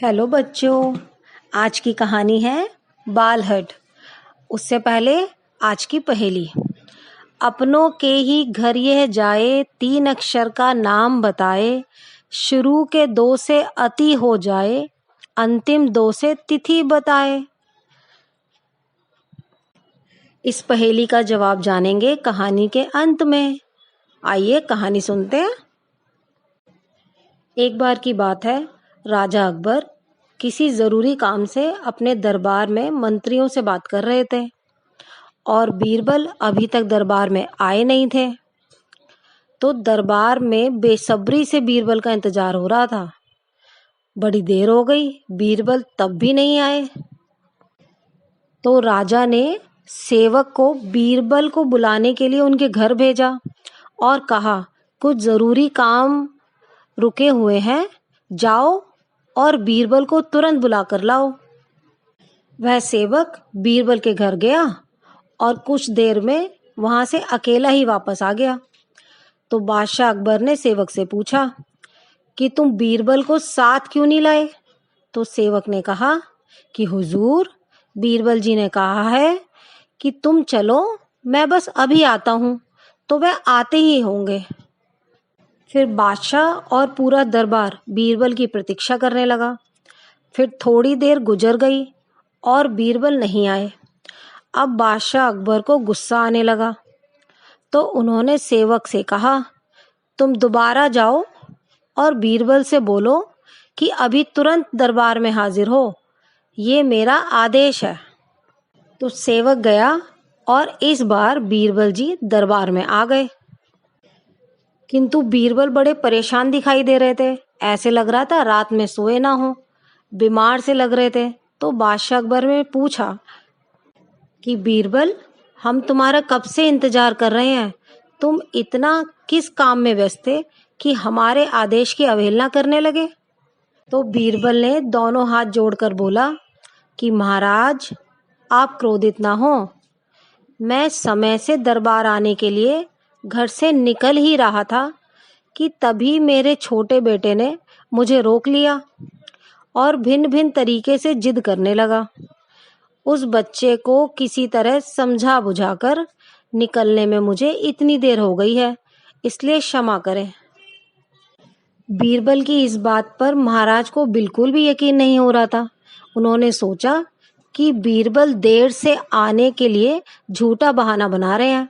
Hello बच्चों, आज की कहानी है बालहट। उससे पहले आज की पहेली। अपनों के ही घर यह जाए, 3 अक्षर का नाम बताए। शुरू के 2 से अति हो जाए, अंतिम 2 से तिथि बताए। इस पहेली का जवाब जानेंगे कहानी के अंत में। आइए कहानी सुनते हैं। एक बार की बात है, राजा अकबर किसी ज़रूरी काम से अपने दरबार में मंत्रियों से बात कर रहे थे और बीरबल अभी तक दरबार में आए नहीं थे। तो दरबार में बेसब्री से बीरबल का इंतजार हो रहा था। बड़ी देर हो गई, बीरबल तब भी नहीं आए। तो राजा ने सेवक को बीरबल को बुलाने के लिए उनके घर भेजा और कहा, कुछ ज़रूरी काम रुके हुए हैं, जाओ और बीरबल को तुरंत बुला कर लाओ। वह सेवक बीरबल के घर गया और कुछ देर में वहां से अकेला ही वापस आ गया। तो बादशाह अकबर ने सेवक से पूछा कि तुम बीरबल को साथ क्यों नहीं लाए? तो सेवक ने कहा कि हुजूर, बीरबल जी ने कहा है कि तुम चलो, मैं बस अभी आता हूँ। तो वह आते ही होंगे। फिर बादशाह और पूरा दरबार बीरबल की प्रतीक्षा करने लगा। फिर थोड़ी देर गुजर गई और बीरबल नहीं आए। अब बादशाह अकबर को गुस्सा आने लगा। तो उन्होंने सेवक से कहा, तुम दोबारा जाओ और बीरबल से बोलो कि अभी तुरंत दरबार में हाजिर हो, ये मेरा आदेश है। तो सेवक गया और इस बार बीरबल जी दरबार में आ गए। किंतु बीरबल बड़े परेशान दिखाई दे रहे थे। ऐसे लग रहा था रात में सोए ना हो, बीमार से लग रहे थे। तो बादशाह अकबर ने पूछा कि बीरबल, हम तुम्हारा कब से इंतजार कर रहे हैं, तुम इतना किस काम में व्यस्त थे कि हमारे आदेश की अवहेलना करने लगे? तो बीरबल ने दोनों हाथ जोड़कर बोला कि महाराज, आप क्रोधित ना हो। मैं समय से दरबार आने के लिए घर से निकल ही रहा था कि तभी मेरे छोटे बेटे ने मुझे रोक लिया और भिन्न भिन्न तरीके से जिद करने लगा। उस बच्चे को किसी तरह समझा बुझाकर निकलने में मुझे इतनी देर हो गई है, इसलिए क्षमा करें। बीरबल की इस बात पर महाराज को बिल्कुल भी यकीन नहीं हो रहा था। उन्होंने सोचा कि बीरबल देर से आने के लिए झूठा बहाना बना रहे हैं।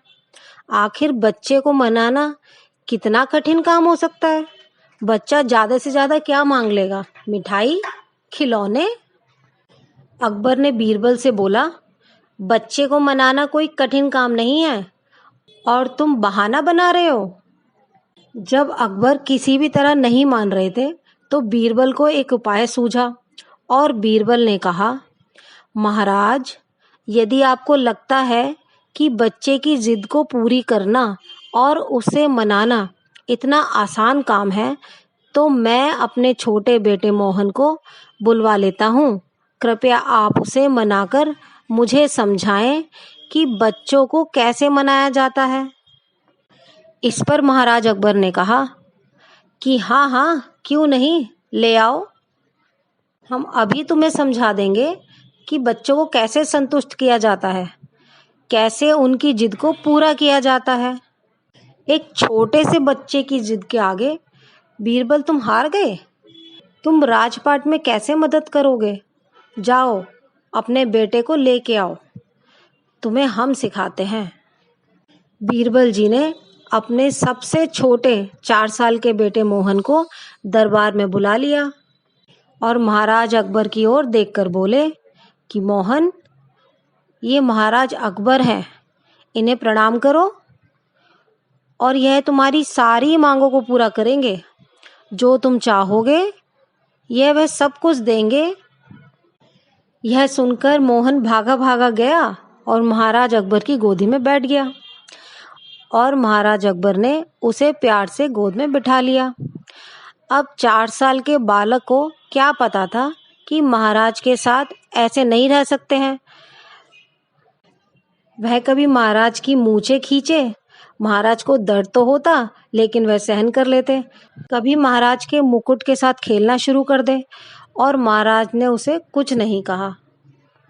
आखिर बच्चे को मनाना कितना कठिन काम हो सकता है? बच्चा ज्यादा से ज्यादा क्या मांग लेगा? मिठाई, खिलौने? अकबर ने बीरबल से बोला, बच्चे को मनाना कोई कठिन काम नहीं है और तुम बहाना बना रहे हो। जब अकबर किसी भी तरह नहीं मान रहे थे तो बीरबल को एक उपाय सूझा और बीरबल ने कहा, महाराज, यदि आपको लगता है कि बच्चे की जिद को पूरी करना और उसे मनाना इतना आसान काम है, तो मैं अपने छोटे बेटे मोहन को बुलवा लेता हूँ। कृपया आप उसे मनाकर मुझे समझाएं कि बच्चों को कैसे मनाया जाता है। इस पर महाराज अकबर ने कहा कि हाँ हाँ, क्यों नहीं, ले आओ। हम अभी तुम्हें समझा देंगे कि बच्चों को कैसे संतुष्ट किया जाता है, कैसे उनकी जिद को पूरा किया जाता है। एक छोटे से बच्चे की जिद के आगे बीरबल तुम हार गए? तुम राजपाट में कैसे मदद करोगे? जाओ, अपने बेटे को लेके आओ, तुम्हें हम सिखाते हैं। बीरबल जी ने अपने सबसे छोटे 4 साल के बेटे मोहन को दरबार में बुला लिया और महाराज अकबर की ओर देखकर बोले कि मोहन, ये महाराज अकबर हैं, इन्हें प्रणाम करो और यह तुम्हारी सारी मांगों को पूरा करेंगे। जो तुम चाहोगे यह वह सब कुछ देंगे। यह सुनकर मोहन भागा भागा गया और महाराज अकबर की गोदी में बैठ गया और महाराज अकबर ने उसे प्यार से गोद में बिठा लिया। अब 4 साल के बालक को क्या पता था कि महाराज के साथ ऐसे नहीं रह सकते हैं। वह कभी महाराज की मूंछें खींचे, महाराज को दर्द तो होता लेकिन वह सहन कर लेते। कभी महाराज के मुकुट के साथ खेलना शुरू कर दे और महाराज ने उसे कुछ नहीं कहा।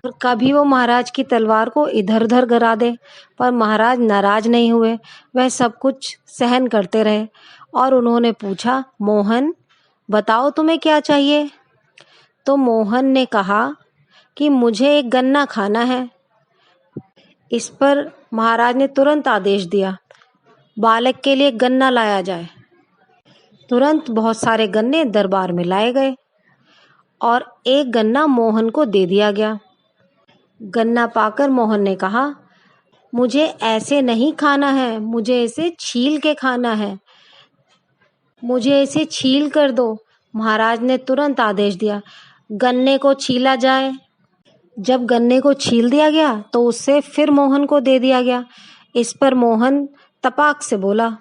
और कभी वो महाराज की तलवार को इधर उधर गिरा दे, पर महाराज नाराज नहीं हुए। वह सब कुछ सहन करते रहे और उन्होंने पूछा, मोहन बताओ तुम्हें क्या चाहिए। तो मोहन ने कहा कि मुझे एक गन्ना खाना है। इस पर महाराज ने तुरंत आदेश दिया, बालक के लिए गन्ना लाया जाए। तुरंत बहुत सारे गन्ने दरबार में लाए गए और एक गन्ना मोहन को दे दिया गया। गन्ना पाकर मोहन ने कहा, मुझे ऐसे नहीं खाना है, मुझे इसे छील के खाना है, मुझे इसे छील कर दो। महाराज ने तुरंत आदेश दिया, गन्ने को छीला जाए। जब गन्ने को छील दिया गया तो उससे फिर मोहन को दे दिया गया। इस पर मोहन तपाक से बोला,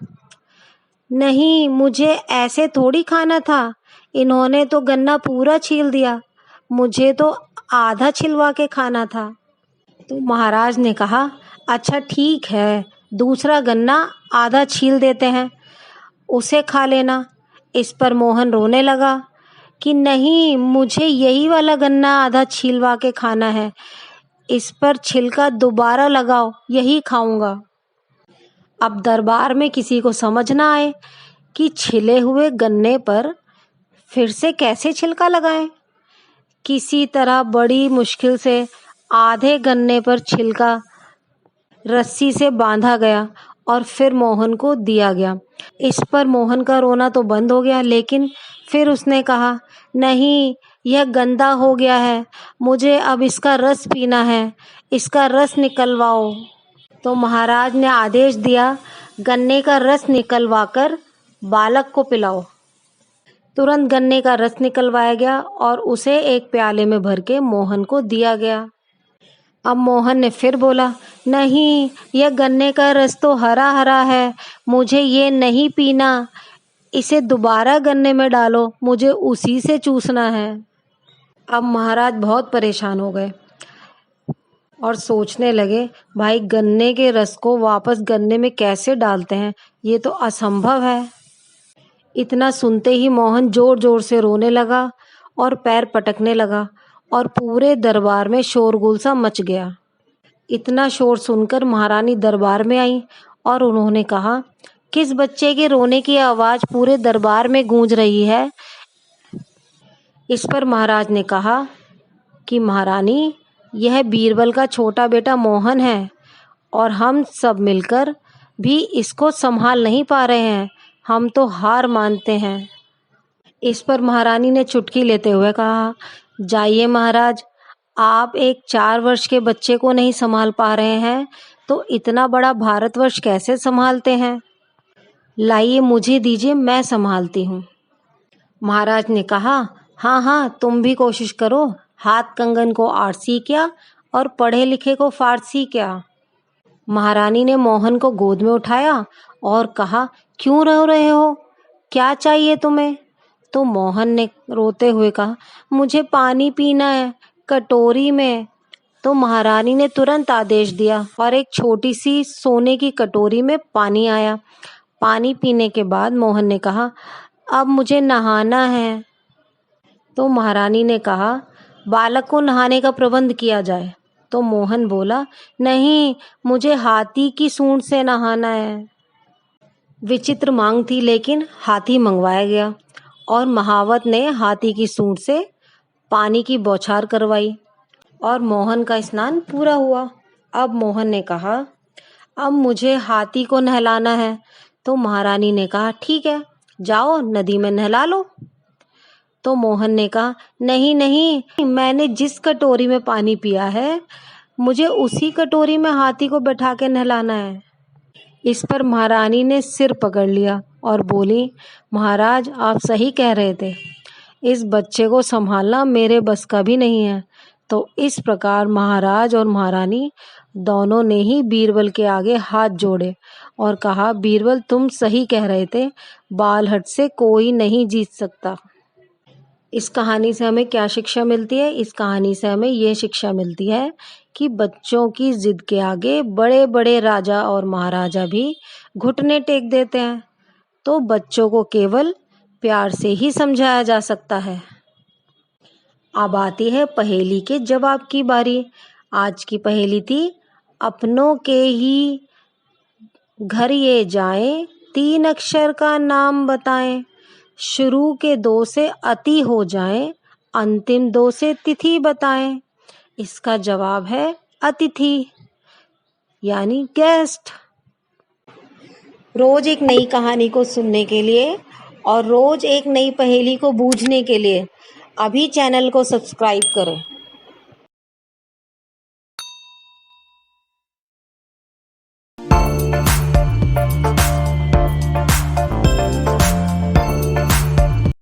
नहीं, मुझे ऐसे थोड़ी खाना था, इन्होंने तो गन्ना पूरा छील दिया, मुझे तो आधा छिलवा के खाना था। तो महाराज ने कहा, अच्छा ठीक है, दूसरा गन्ना आधा छील देते हैं, उसे खा लेना। इस पर मोहन रोने लगा कि नहीं, मुझे यही वाला गन्ना आधा छिलवा के खाना है, इस पर छिलका दोबारा लगाओ, यही खाऊंगा। अब दरबार में किसी को समझ ना आए कि छिले हुए गन्ने पर फिर से कैसे छिलका लगाएं। किसी तरह बड़ी मुश्किल से आधे गन्ने पर छिलका रस्सी से बांधा गया और फिर मोहन को दिया गया। इस पर मोहन का रोना तो बंद हो गया, लेकिन फिर उसने कहा, नहीं, यह गंदा हो गया है, मुझे अब इसका रस पीना है, इसका रस निकलवाओ। तो महाराज ने आदेश दिया, गन्ने का रस निकलवाकर बालक को पिलाओ। तुरंत गन्ने का रस निकलवाया गया और उसे एक प्याले में भर के मोहन को दिया गया। अब मोहन ने फिर बोला, नहीं, यह गन्ने का रस तो हरा हरा है, मुझे ये नहीं पीना, इसे दोबारा गन्ने में डालो, मुझे उसी से चूसना है। अब महाराज बहुत परेशान हो गए और सोचने लगे, भाई गन्ने के रस को वापस गन्ने में कैसे डालते हैं, ये तो असंभव है। इतना सुनते ही मोहन जोर जोर से रोने लगा और पैर पटकने लगा और पूरे दरबार में शोरगुल सा मच गया। इतना शोर सुनकर महारानी दरबार में आई और उन्होंने कहा, किस बच्चे के रोने की आवाज पूरे दरबार में गूंज रही है। इस पर महाराज ने कहा कि महारानी, यह बीरबल का छोटा बेटा मोहन है और हम सब मिलकर भी इसको संभाल नहीं पा रहे हैं, हम तो हार मानते हैं। इस पर महारानी ने चुटकी लेते हुए कहा, जाइए महाराज, आप एक 4 वर्ष के बच्चे को नहीं संभाल पा रहे हैं तो इतना बड़ा भारतवर्ष कैसे संभालते हैं। लाइए, मुझे दीजिए, मैं संभालती हूँ। महाराज ने कहा, हाँ हाँ, तुम भी कोशिश करो, हाथ कंगन को आरसी क्या और पढ़े लिखे को फारसी क्या। महारानी ने मोहन को गोद में उठाया और कहा, क्यों रो रहे हो, क्या चाहिए तुम्हें। तो मोहन ने रोते हुए कहा, मुझे पानी पीना है, कटोरी में। तो महारानी ने तुरंत आदेश दिया और एक छोटी सी सोने की कटोरी में पानी आया। पानी पीने के बाद मोहन ने कहा, अब मुझे नहाना है। तो महारानी ने कहा, बालक को नहाने का प्रबंध किया जाए। तो मोहन बोला, नहीं, मुझे हाथी की सूंड से नहाना है। विचित्र मांग थी, लेकिन हाथी मंगवाया गया और महावत ने हाथी की सूंड से पानी की बौछार करवाई और मोहन का स्नान पूरा हुआ। अब मोहन ने कहा, अब मुझे हाथी को नहलाना है। तो महारानी ने कहा, ठीक है, जाओ नदी में नहला लो। तो मोहन ने कहा, नहीं नहीं, मैंने जिस कटोरी में पानी पिया है, मुझे उसी कटोरी में हाथी को बैठा के नहलाना है। इस पर महारानी ने सिर पकड़ लिया और बोली, महाराज, आप सही कह रहे थे, इस बच्चे को संभालना मेरे बस का भी नहीं है। तो इस प्रकार महाराज और महारानी दोनों ने ही बीरबल के आगे हाथ जोड़े और कहा, बीरबल, तुम सही कह रहे थे, बालहट से कोई नहीं जीत सकता। इस कहानी से हमें क्या शिक्षा मिलती है? इस कहानी से हमें ये शिक्षा मिलती है कि बच्चों की जिद के आगे बड़े बड़े राजा और महाराजा भी घुटने टेक देते हैं। तो बच्चों को केवल प्यार से ही समझाया जा सकता है। अब आती है पहेली के जवाब की बारी। आज की पहेली थी, अपनों के ही घर ये जाएं, 3 अक्षर का नाम बताएं। शुरू के 2 से अति हो जाएं, अंतिम 2 से तिथि बताएं। इसका जवाब है अतिथि, यानी गेस्ट। रोज एक नई कहानी को सुनने के लिए और रोज एक नई पहेली को बूझने के लिए अभी चैनल को सब्सक्राइब करें।